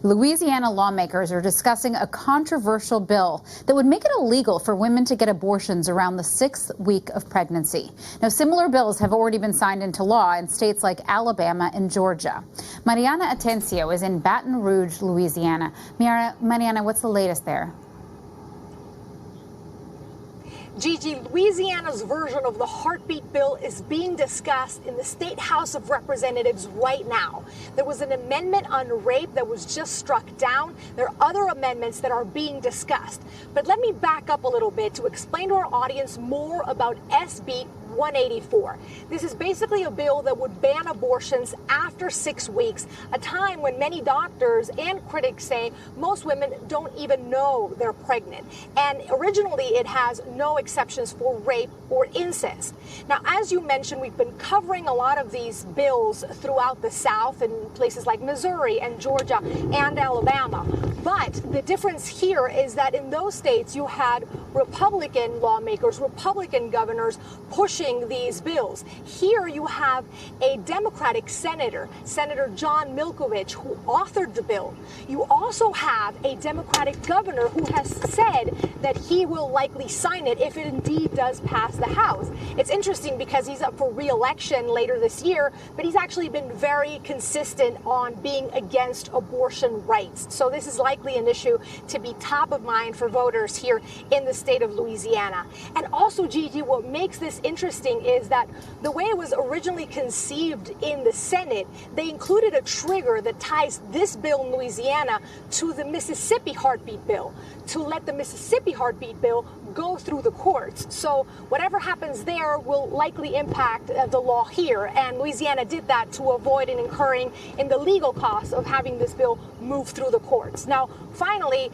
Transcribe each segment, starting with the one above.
Louisiana lawmakers are discussing a controversial bill that would make it illegal for women to get abortions around the 6th week of pregnancy. Now, similar bills have already been signed into law in states like Alabama and Georgia. Mariana Atencio is in Baton Rouge, Louisiana. Mariana, what's the latest there? Gigi, Louisiana's version of the heartbeat bill is being discussed in the State House of Representatives right now. There was an amendment on rape that was just struck down. There are other amendments that are being discussed. But let me back up a little bit to explain to our audience more about SB 184. This is basically a bill that would ban abortions after 6 weeks, a time when many doctors and critics say most women don't even know they're pregnant. And originally it has no exceptions for rape or incest. Now, as you mentioned, we've been covering a lot of these bills throughout the South in places like Missouri and Georgia and Alabama. But the difference here is that in those states you had Republican lawmakers, Republican governors pushing these bills. Here you have a Democratic senator, Senator John Milkovich, who authored the bill. You also have a Democratic governor who has said that he will likely sign it if it indeed does pass the House. It's interesting because he's up for re-election later this year, but he's actually been very consistent on being against abortion rights. So this is likely an issue to be top of mind for voters here in the state of Louisiana. And also, Gigi, what makes this interesting is that the way it was originally conceived in the Senate, they included a trigger that ties this bill in Louisiana to the Mississippi heartbeat bill, to let the Mississippi heartbeat bill go through the courts. So whatever happens there will likely impact the law here. And Louisiana did that to avoid incurring in the legal costs of having this bill move through the courts. Now, finally,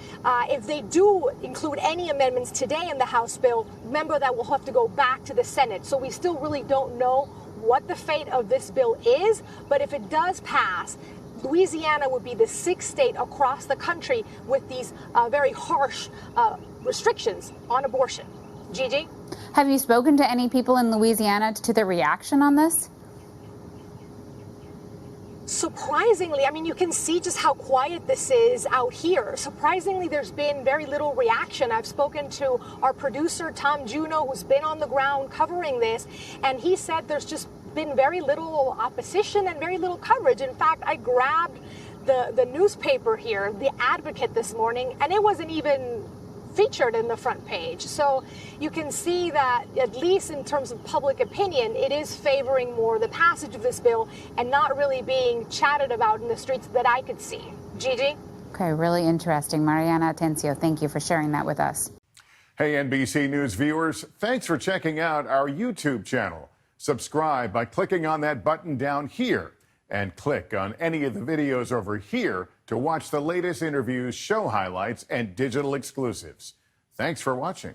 if they do include any amendments today in the House bill, remember that we'll have to go back to the Senate. So we still really don't know what the fate of this bill is. But if it does pass, Louisiana would be the 6th state across the country with these very harsh restrictions on abortion. Gigi? Have you spoken to any people in Louisiana to their reaction on this? Surprisingly, I mean, you can see just how quiet this is out here. Surprisingly, there's been very little reaction. I've spoken to our producer, Tom Juno, who's been on the ground covering this, and he said there's just been very little opposition and very little coverage. In fact, I grabbed the newspaper here, The Advocate, this morning, and it wasn't even featured in the front page. So you can see that, at least in terms of public opinion, it is favoring more the passage of this bill and not really being chatted about in the streets that I could see. Gigi? Okay, really interesting. Mariana Atencio, thank you for sharing that with us. Hey, NBC News viewers, thanks for checking out our YouTube channel. Subscribe by clicking on that button down here and click on any of the videos over here to watch the latest interviews, show highlights, and digital exclusives. Thanks for watching.